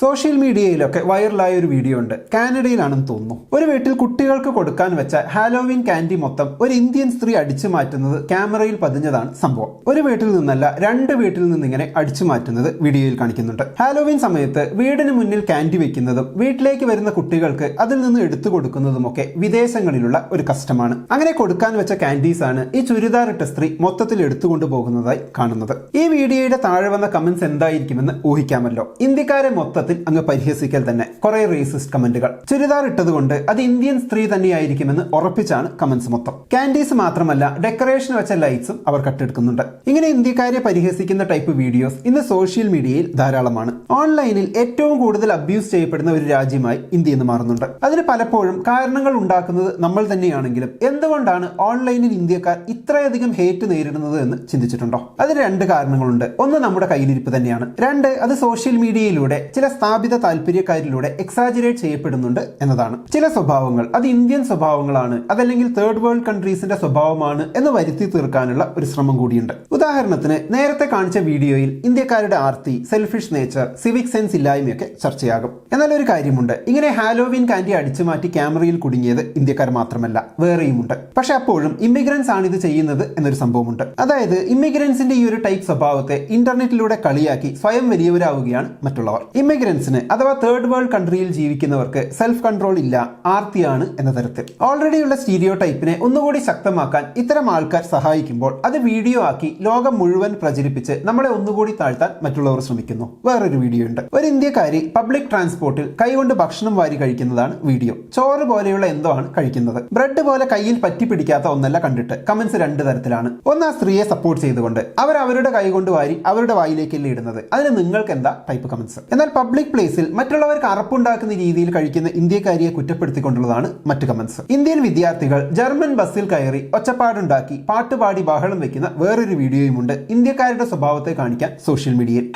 Social മീഡിയയിലൊക്കെ വൈറലായ ഒരു വീഡിയോ ഉണ്ട്. കാനഡയിലാണെന്ന് തോന്നുന്നു. ഒരു വീട്ടിൽ കുട്ടികൾക്ക് കൊടുക്കാൻ വെച്ച ഹാലോവീൻ കാൻഡി മൊത്തം ഒരു ഇന്ത്യൻ സ്ത്രീ അടിച്ചു മാറ്റുന്നത് ക്യാമറയിൽ പതിഞ്ഞതാണ് സംഭവം. ഒരു വീട്ടിൽ നിന്നല്ല, 2 വീട്ടിൽ നിന്നിങ്ങനെ അടിച്ചു മാറ്റുന്നത് വീഡിയോയിൽ കാണിക്കുന്നുണ്ട്. ഹാലോവീൻ സമയത്ത് വീടിന് മുന്നിൽ കാൻഡി വെക്കുന്നതും വീട്ടിലേക്ക് വരുന്ന കുട്ടികൾക്ക് അതിൽ നിന്ന് എടുത്തു കൊടുക്കുന്നതുമൊക്കെ വിദേശങ്ങളിലുള്ള ഒരു കസ്റ്റമാണ്. അങ്ങനെ കൊടുക്കാൻ വെച്ച കാൻഡീസ് ആണ് ഈ ചുരിദാർ ഇട്ട സ്ത്രീ മൊത്തത്തിൽ എടുത്തുകൊണ്ടു പോകുന്നതായി കാണുന്നത്. ഈ വീഡിയോയുടെ താഴെ വന്ന കമന്റ്സ് എന്തായിരിക്കുമെന്ന് ഊഹിക്കാമല്ലോ. ഇന്ത്യക്കാരെ മൊത്തത്തിൽ അങ്ങ് പരിഹസിക്കൽ തന്നെ. കുറെ റേസിസ്റ്റ് കമന്റുകൾ. ചുരിദാർ ഇട്ടതുകൊണ്ട് അത് ഇന്ത്യൻ സ്ത്രീ തന്നെയായിരിക്കുമെന്ന് ഉറപ്പിച്ചാണ് കമന്റ്സ് മൊത്തം. കാൻഡീസ് മാത്രമല്ല, ഡെക്കറേഷൻ വെച്ച ലൈറ്റ്സും അവർ കട്ടെടുക്കുന്നുണ്ട്. ഇങ്ങനെ ഇന്ത്യക്കാരെ പരിഹസിക്കുന്ന ടൈപ്പ് വീഡിയോസ് ഇന്ന് സോഷ്യൽ മീഡിയയിൽ ധാരാളമാണ്. ഓൺലൈനിൽ ഏറ്റവും കൂടുതൽ അബ്യൂസ് ചെയ്യപ്പെടുന്ന ഒരു രാജ്യമായി ഇന്ത്യ ഇന്ന് മാറുന്നുണ്ട്. അതിന് പലപ്പോഴും കാരണങ്ങൾ ഉണ്ടാക്കുന്നത് നമ്മൾ തന്നെയാണെങ്കിലും എന്തുകൊണ്ടാണ് ഓൺലൈനിൽ ഇന്ത്യക്കാർ ഇത്രയധികം ഹേറ്റ് നേരിടുന്നത് എന്ന് ചിന്തിച്ചിട്ടുണ്ടോ? അതിന് 2 കാരണങ്ങളുണ്ട്. ഒന്ന്, നമ്മുടെ കയ്യിലിരിപ്പ് തന്നെയാണ്. 2, അത് സോഷ്യൽ മീഡിയയിലൂടെ ചില സ്ഥാപിത താല്പര്യക്കാരിലൂടെ എക്സാജറേറ്റ് ചെയ്യപ്പെടുന്നുണ്ട് എന്നതാണ്. ചില സ്വഭാവങ്ങൾ അത് ഇന്ത്യൻ സ്വഭാവങ്ങളാണ്, അതല്ലെങ്കിൽ തേർഡ് വേൾഡ് കൺട്രീസിന്റെ സ്വഭാവമാണ് എന്ന് വരുത്തി തീർക്കാനുള്ള ഒരു ശ്രമം കൂടിയുണ്ട്. ഉദാഹരണത്തിന്, നേരത്തെ കാണിച്ച വീഡിയോയിൽ ഇന്ത്യക്കാരുടെ ആർത്തി, സെൽഫിഷ് നേച്ചർ, സിവിക് സെൻസ് ഇല്ലായ്മയൊക്കെ ചർച്ചയാകും. എന്നാൽ ഒരു കാര്യമുണ്ട്, ഇങ്ങനെ ഹാലോവീൻ കാൻഡി അടിച്ചു മാറ്റി ക്യാമറയിൽ കുടുങ്ങിയത് ഇന്ത്യക്കാർ മാത്രമല്ല, വേറെയുമുണ്ട്. പക്ഷെ അപ്പോഴും ഇമിഗ്രൻസ് ആണ് ഇത് ചെയ്യുന്നത് എന്നൊരു സംഭവമുണ്ട്. അതായത് ഇമിഗ്രൻസിന്റെ ഈ ഒരു ടൈപ്പ് സ്വഭാവത്തെ ഇന്റർനെറ്റിലൂടെ കളിയാക്കി സ്വയം വലിയവരാവുകയാണ് മറ്റുള്ളവർ. ഇമിഗ്രൻസിന് അഥവാ തേർഡ് വേൾഡ് കൺട്രിയിൽ ജീവിക്കുന്നവർക്ക് സെൽഫ് കൺട്രോൾ ഇല്ല, ആർത്തിയാണ് എന്ന തരത്തിൽ ഓൾറെഡിയുള്ള സ്റ്റീരിയോ ടൈപ്പിനെ ഒന്നുകൂടി ശക്തമാക്കാൻ ഇത്തരം ആൾക്കാർ സഹായിക്കുമ്പോൾ അത് വീഡിയോ ആക്കി ലോകം മുഴുവൻ പ്രചരിപ്പിച്ച് നമ്മളെ ഒന്നുകൂടി താഴ്ത്താൻ മറ്റുള്ളവർ ശ്രമിക്കുന്നു. വേറൊരു വീഡിയോ ഉണ്ട്. ഒരു ഇന്ത്യക്കാരി പബ്ലിക് ട്രാൻസ്പോർട്ടിൽ കൈകൊണ്ട് ഭക്ഷണം വാരി കഴിക്കുന്നതാണ് വീഡിയോ. ചോറ് പോലെയുള്ള എന്തോ ആണ് കഴിക്കുന്നത്. ബ്രെഡ് പോലെ കയ്യിൽ പറ്റി പിടിക്കാത്ത ഒന്നല്ല കണ്ടിട്ട് കമന്റ്സ് 2 തരത്തിലാണ്. ഒന്ന്, ആ സ്ത്രീയെ സപ്പോർട്ട് ചെയ്തുകൊണ്ട് അവർ അവരുടെ കൈ കൊണ്ട് വാരി അവരുടെ വായിലേക്കല്ലേ ഇടുന്നത്, അതിന് നിങ്ങൾക്ക് എന്താ ടൈപ്പ് കമന്റ്സ്. എന്നാൽ പബ്ലിക് പ്ലേസിൽ മറ്റുള്ളവർക്ക് അറപ്പുണ്ടാക്കുന്ന രീതിയിൽ കഴിക്കുന്ന ഇന്ത്യക്കാരിയെ കുറ്റപ്പെടുത്തിക്കൊണ്ടുള്ളതാണ് മറ്റു കമന്റ്സ്. ഇന്ത്യൻ വിദ്യാർത്ഥികൾ ജർമ്മൻ ബസ്സിൽ കയറി ഒച്ചപ്പാടുണ്ടാക്കി പാട്ടുപാടി ബഹളം വെക്കുന്ന വേറൊരു വീഡിയോയുമുണ്ട് ഇന്ത്യക്കാരുടെ സ്വഭാവത്തെ കാണിക്കാൻ സോഷ്യൽ മീഡിയയിൽ.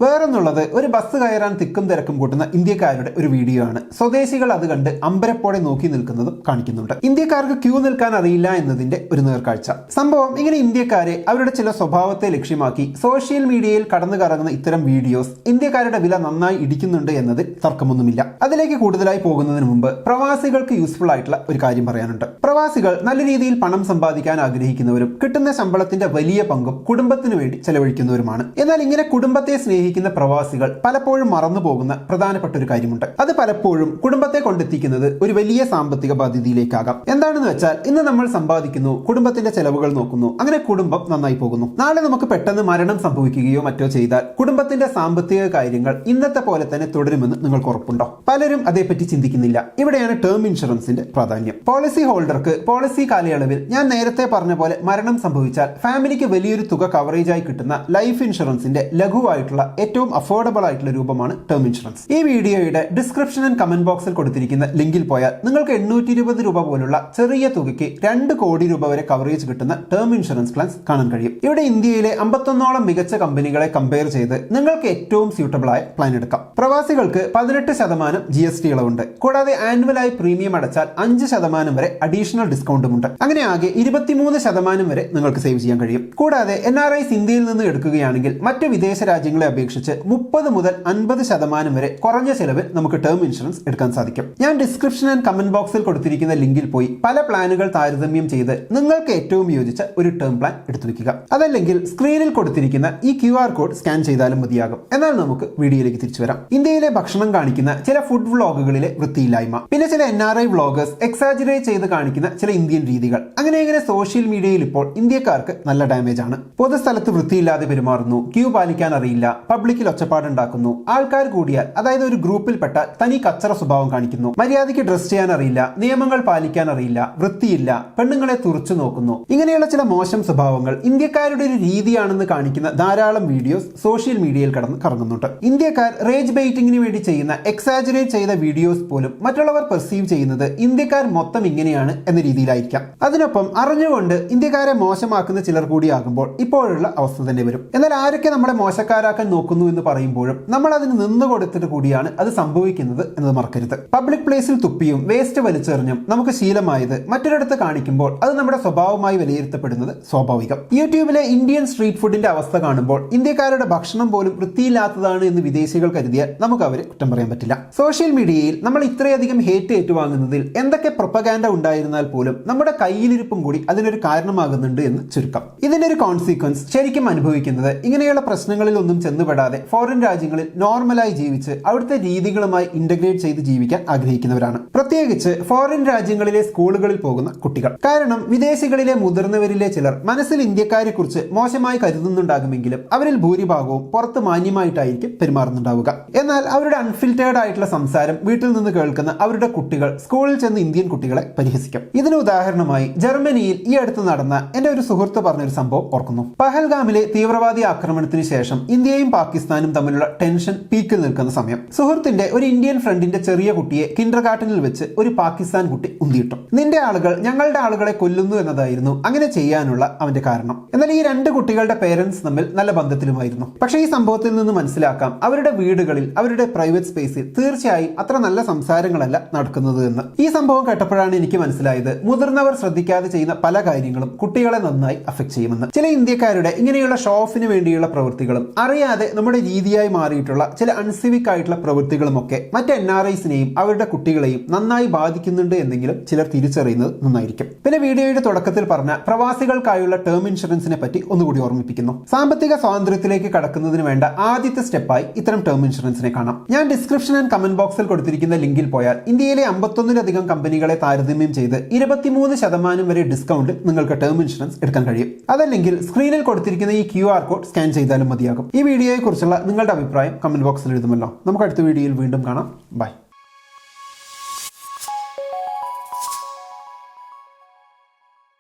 വേറൊന്നുള്ളത്, ഒരു ബസ് കയറാൻ തിക്കും തിരക്കും കൂട്ടുന്ന ഇന്ത്യക്കാരുടെ ഒരു വീഡിയോ ആണ്. സ്വദേശികൾ അത് കണ്ട് അമ്പരപ്പോടെ നോക്കി നിൽക്കുന്നതും കാണിക്കുന്നുണ്ട്. ഇന്ത്യക്കാർക്ക് ക്യൂ നിൽക്കാൻ അറിയില്ല എന്നതിന്റെ ഒരു നേർക്കാഴ്ച. സംഭവം ഇങ്ങനെ ഇന്ത്യക്കാരെ അവരുടെ ചില സ്വഭാവത്തെ ലക്ഷ്യമാക്കി സോഷ്യൽ മീഡിയയിൽ കടന്നു കറങ്ങുന്ന ഇത്തരം വീഡിയോസ് ഇന്ത്യക്കാരുടെ വില നന്നായി ഇടിക്കുന്നുണ്ട് എന്നതിൽ തർക്കമൊന്നുമില്ല. അതിലേക്ക് കൂടുതലായി പോകുന്നതിന് മുമ്പ് പ്രവാസികൾക്ക് യൂസ്ഫുൾ ആയിട്ടുള്ള ഒരു കാര്യം പറയാനുണ്ട്. പ്രവാസികൾ നല്ല രീതിയിൽ പണം സമ്പാദിക്കാൻ ആഗ്രഹിക്കുന്നവരും കിട്ടുന്ന ശമ്പളത്തിന്റെ വലിയ പങ്കും കുടുംബത്തിന് വേണ്ടി ചെലവഴിക്കുന്നവരുമാണ്. എന്നാൽ ഇങ്ങനെ കുടുംബത്തെ സ്നേഹിക്കുന്ന പ്രവാസികൾ പലപ്പോഴും മറന്നു പോകുന്ന പ്രധാനപ്പെട്ട ഒരു കാര്യമുണ്ട്. അത് പലപ്പോഴും കുടുംബത്തെ കൊണ്ടെത്തിക്കുന്നത് ഒരു വലിയ സാമ്പത്തിക ബാധ്യതയിലേക്കാകാം. എന്താണെന്ന് വെച്ചാൽ, ഇന്ന് നമ്മൾ സമ്പാദിക്കുന്നു, കുടുംബത്തിന്റെ ചെലവുകൾ നോക്കുന്നു, അങ്ങനെ കുടുംബം നന്നായി പോകുന്നു. നാളെ നമുക്ക് പെട്ടെന്ന് മരണം സംഭവിക്കുകയോ മറ്റോ ചെയ്താൽ കുടുംബത്തിന്റെ സാമ്പത്തിക കാര്യങ്ങൾ ഇന്നത്തെ പോലെ തന്നെ തുടരുമെന്ന് നിങ്ങൾക്ക് ഉറപ്പുണ്ടോ? പലരും അതേപറ്റി ചിന്തിക്കുന്നില്ല. ഇവിടെയാണ് ടേം ഇൻഷുറൻസിന്റെ പ്രാധാന്യം. പോളിസി ഹോൾഡർക്ക് പോളിസി കാലയളവിൽ ഞാൻ നേരത്തെ പറഞ്ഞ പോലെ മരണം സംഭവിച്ചാൽ ഫാമിലിക്ക് വലിയൊരു തുക കവറേജായി കിട്ടുന്ന ലൈഫ് ഇൻഷുറൻസിന്റെ ലഘുവായിട്ടുള്ള ഏറ്റവും അഫോർഡബിൾ ആയിട്ടുള്ള രൂപമാണ് ടേം ഇൻഷുറൻസ്. ഈ വീഡിയോയുടെ ഡിസ്ക്രിപ്ഷൻ ആൻഡ് കമന്റ് ബോക്സിൽ കൊടുത്തിരിക്കുന്ന ലിങ്കിൽ പോയാൽ നിങ്ങൾക്ക് 820 രൂപ പോലുള്ള ചെറിയ തുകയ്ക്ക് 2 കോടി രൂപ വരെ കവറേജ് കിട്ടുന്ന ടേം ഇൻഷുറൻസ് പ്ലാൻസ് കാണാൻ കഴിയും. ഇവിടെ ഇന്ത്യയിലെ 51ഓളം മികച്ച കമ്പനികളെ കമ്പയർ ചെയ്ത് നിങ്ങൾക്ക് ഏറ്റവും സ്യൂട്ടബിൾ ആയ പ്ലാൻ എടുക്കാം. പ്രവാസികൾക്ക് 18% GST ഇളവുണ്ട്. കൂടാതെ ആനുവലായി പ്രീമിയം അടച്ചാൽ 5% വരെ അഡീഷണൽ ഡിസ്കൗണ്ടും ഉണ്ട്. അങ്ങനെ ആകെ 23% വരെ നിങ്ങൾക്ക് സേവ് ചെയ്യാൻ കഴിയും. കൂടാതെ NRIs ഇന്ത്യയിൽ നിന്ന് എടുക്കുകയാണെങ്കിൽ മറ്റ് വിദേശ രാജ്യങ്ങളെ അപേക്ഷിച്ച് 30 മുതൽ 50% വരെ കുറഞ്ഞ ചെലവിൽ നമുക്ക് ടേം ഇൻഷുറൻസ് എടുക്കാൻ സാധിക്കും. ഞാൻ ഡിസ്ക്രിപ്ഷൻ ആൻഡ് കമന്റ് ബോക്സിൽ കൊടുത്തിരിക്കുന്ന ലിങ്കിൽ പോയി പല പ്ലാനുകൾ താരതമ്യം ചെയ്ത് നിങ്ങൾക്ക് ഏറ്റവും യോജിച്ച ഒരു ടേം പ്ലാൻ എടുത്തു വെക്കുക. അതല്ലെങ്കിൽ സ്ക്രീനിൽ കൊടുത്തിരിക്കുന്ന ഈ QR കോഡ് സ്കാൻ ചെയ്താലും മതിയാകും. എന്നാൽ നമുക്ക് വീഡിയോയിലേക്ക് തിരിച്ചു വരാം. ഇന്ത്യയിലെ ഭക്ഷണം കാണിക്കുന്ന ചില ഫുഡ് വ്ളോഗുകളിലെ വൃത്തിയില്ലായ്മ, പിന്നെ ചില NRI വ്ളോഗേഴ്സ് എക്സാജറേറ്റ് ചെയ്ത് കാണിക്കുന്ന ചില ഇന്ത്യൻ രീതികൾ, അങ്ങനെ സോഷ്യൽ മീഡിയയിൽ ഇപ്പോൾ ഇന്ത്യക്കാർക്ക് നല്ല ഡാമേജ് ആണ്. പൊതുസ്ഥലത്ത് വൃത്തിയില്ലാതെ പെരുമാറുന്നു, ക്യൂ പാലിക്കാൻ അറിയില്ല, പബ്ലിക്കിൽ ഒച്ചപ്പാടുണ്ടാക്കുന്നു, ആൾക്കാർ കൂടിയാൽ അതായത് ഒരു ഗ്രൂപ്പിൽ പെട്ടാൽ തനി കച്ചറ സ്വഭാവം കാണിക്കുന്നു, മര്യാദയ്ക്ക് ഡ്രസ് ചെയ്യാൻ അറിയില്ല, നിയമങ്ങൾ പാലിക്കാൻ അറിയില്ല, വൃത്തിയില്ല, പെണ്ണുങ്ങളെ തുറച്ചു നോക്കുന്നു. ഇങ്ങനെയുള്ള ചില മോശം സ്വഭാവങ്ങൾ ഇന്ത്യക്കാരുടെ ഒരു രീതിയാണെന്ന് കാണിക്കുന്ന ധാരാളം വീഡിയോസ് സോഷ്യൽ മീഡിയയിൽ കടന്ന് കറങ്ങുന്നുണ്ട്. ഇന്ത്യക്കാർ റേജ് ബെയിറ്റിംഗിന് വേണ്ടി ചെയ്യുന്ന എക്സാജറേറ്റ് ചെയ്ത വീഡിയോസ് പോലും മറ്റുള്ളവർ പെർസീവ് ചെയ്യുന്നത് ഇന്ത്യക്കാർ മൊത്തം ഇങ്ങനെയാണ് എന്ന രീതിയിലായിരിക്കാം. അതിനൊപ്പം അറിഞ്ഞുകൊണ്ട് ഇന്ത്യക്കാരെ മോശമാക്കുന്ന ചിലർ കൂടിയാകുമ്പോൾ ഇപ്പോഴുള്ള അവസ്ഥ തന്നെ വരും. എന്നാൽ ആരൊക്കെ നമ്മളെ മോശക്കാരാക്കാൻ നോക്കുന്നു എന്ന് പറയുമ്പോഴും നമ്മൾ അതിന് നിന്ന് കൊടുത്തിട്ട് കൂടിയാണ് അത് സംഭവിക്കുന്നത് എന്നത് മറക്കരുത്. പബ്ലിക് പ്ലേസിൽ തുപ്പിയും വേസ്റ്റ് വലിച്ചെറിഞ്ഞും നമുക്ക് ശീലമായത് മറ്റൊരിടത്ത് കാണിക്കുമ്പോൾ അത് നമ്മുടെ സ്വഭാവമായി വിലയിരുത്തപ്പെടുന്നത് സ്വാഭാവികം. യൂട്യൂബിലെ ഇന്ത്യൻ സ്ട്രീറ്റ് ഫുഡിന്റെ അവസ്ഥ കാണുമ്പോൾ ഇന്ത്യക്കാരുടെ ഭക്ഷണം പോലും വൃത്തിയില്ലാത്തതാണ് എന്ന് വിദേശികൾ കരുതിയാൽ നമുക്ക് അവരെ കുറ്റം പറയാൻ പറ്റില്ല. സോഷ്യൽ മീഡിയയിൽ നമ്മൾ ഇത്രയധികം ഹേറ്റ് ഏറ്റുവാങ്ങുന്നതിൽ എന്തൊക്കെ പ്രൊപ്പഗാൻഡ ഉണ്ടായിരുന്നാൽ പോലും നമ്മുടെ കയ്യിലിരിപ്പും കൂടി അതിനൊരു കാരണമാകുന്നുണ്ട് എന്ന് ചുരുക്കം. ഇതിന്റെ ഒരു കോൺസിക്വൻസ് ശരിക്കും അനുഭവിക്കുന്നത് ഇങ്ങനെയുള്ള പ്രശ്നങ്ങളിൽ ഒന്നും ചെന്നുപെടാതെ ഫോറിൻ രാജ്യങ്ങളിൽ നോർമലായി ജീവിച്ച് അവിടുത്തെ രീതികളുമായി ഇന്റഗ്രേറ്റ് ചെയ്ത് ജീവിക്കാൻ ആഗ്രഹിക്കുന്നവരാണ്. പ്രത്യേകിച്ച് ഫോറിൻ രാജ്യങ്ങളിലെ സ്കൂളുകളിൽ പോകുന്ന കുട്ടികൾ. കാരണം വിദേശികളിലെ മുതിർന്നവരിലെ ചിലർ മനസ്സിൽ ഇന്ത്യക്കാരെ കുറിച്ച് മോശമായി കരുതുന്നുണ്ടാകുമെങ്കിലും അവരിൽ ഭൂരിഭാഗവും പുറത്ത് മാന്യമായിട്ടായിരിക്കും പെരുമാറുന്നുണ്ടാവുക. എന്നാൽ അവരുടെ അൺഫിൽറ്റേർഡ് ആയിട്ടുള്ള സംസാരം വീട്ടിൽ നിന്ന് കേൾക്കുന്ന അവരുടെ കുട്ടികൾ സ്കൂളിൽ ചെന്ന് ഇന്ത്യൻ കുട്ടികളെ പരിഹസിക്കും. ഇതിന് ഉദാഹരണമായി ജർമ്മനിയിൽ ഈ അടുത്ത് നടന്ന എന്റെ ഒരു സുഹൃത്ത് പറഞ്ഞൊരു സംഭവം ഓർക്കുന്നു. പഹൽഗാമിലെ തീവ്രവാദി ആക്രമണത്തിന് ശേഷം ഇന്ത്യയും പാകിസ്ഥാനും തമ്മിലുള്ള ടെൻഷൻ പീക്കിൽ നിൽക്കുന്ന സമയം സുഹൃത്തിന്റെ ഒരു ഇന്ത്യൻ ഫ്രണ്ടിന്റെ ചെറിയ കുട്ടിയെ കിൻഡർ ഗാർട്ടനിൽ വെച്ച് ഒരു പാകിസ്ഥാൻ കുട്ടി ഉന്തിയിട്ടു. നിന്റെ ആളുകൾ ഞങ്ങളുടെ ആളുകളെ കൊല്ലുന്നു എന്നതായിരുന്നു അങ്ങനെ ചെയ്യാനുള്ള അവന്റെ കാരണം. എന്നാൽ ഈ രണ്ട് കുട്ടികളുടെ പേരൻസ് തമ്മിൽ നല്ല ബന്ധത്തിലുമായിരുന്നു. പക്ഷേ ഈ സംഭവത്തിൽ നിന്ന് മനസ്സിലാക്കാം അവരുടെ വീടുകളിൽ അവരുടെ പ്രൈവറ്റ് സ്പേസിൽ തീർച്ചയായും അത്ര നല്ല സംസാരങ്ങളല്ല നടക്കുന്നത് എന്ന്. ഈ സംഭവം കേട്ടപ്പോഴാണ് എനിക്ക് മനസ്സിലായത് മുതിർന്നവർ ശ്രദ്ധിക്കാതെ ചെയ്യുന്ന പല കാര്യങ്ങളും കുട്ടികളെ നന്നായി അഫക്ട് ചെയ്യുമെന്ന്. ചില ഇന്ത്യക്കാരുടെ ഇങ്ങനെയുള്ള ഷോ ഓഫിന് വേണ്ടിയുള്ള പ്രവൃത്തികളും അറിയാതെ നമ്മുടെ രീതിയായി മാറിയിട്ടുള്ള ചില അൺസിവിക് ആയിട്ടുള്ള പ്രവൃത്തികളും ഒക്കെ മറ്റ് NRIസിനെയും അവരുടെ കുട്ടികളെയും നന്നായി ബാധിക്കുന്നുണ്ട് എന്നെങ്കിലും ചിലർ തിരിച്ചറിയുന്നത് നന്നായിരിക്കും. പിന്നെ വീഡിയോയുടെ തുടക്കത്തിൽ പറഞ്ഞ പ്രവാസികൾക്കായുള്ള ടേം ഇൻഷുറൻസിനെ പറ്റി ഒന്നുകൂടി ഓർമ്മിപ്പിക്കുന്നു. സാമ്പത്തിക സ്വാതന്ത്ര്യത്തിലേക്ക് കടക്കുന്നതിന് വേണ്ട ആദ്യത്തെ സ്റ്റെപ്പായി ഇത്തരം ടേം ഇൻഷുറൻസിനെ കാണാം. ഞാൻ ഡിസ്ക്രിപ്ഷൻ ആൻഡ് കമന്റ് ബോക്സിൽ കൊടുത്തിരിക്കുന്ന ലിങ്കിൽ പോയാൽ ഇന്ത്യയിലെ 51ലധികം കമ്പനികളെ താരതമ്യം ചെയ്ത് 23% വരെ ഡിസ്കൗണ്ട് നിങ്ങൾക്ക് ടേം ഇൻഷുറൻസ് എടുക്കാൻ കഴിയും. അതല്ലെങ്കിൽ സ്ക്രീനിൽ കൊടുത്തിരിക്കുന്ന ഈ QR കോഡ് സ്കാൻ ചെയ്താലും മതിയാകും. ഈ വീഡിയോയെ കുറിച്ചുള്ള നിങ്ങളുടെ അഭിപ്രായം കമന്റ് ബോക്സിൽ എഴുതുമല്ലോ. നമുക്ക് അടുത്ത വീഡിയോയിൽ വീണ്ടും കാണാം. ബൈ.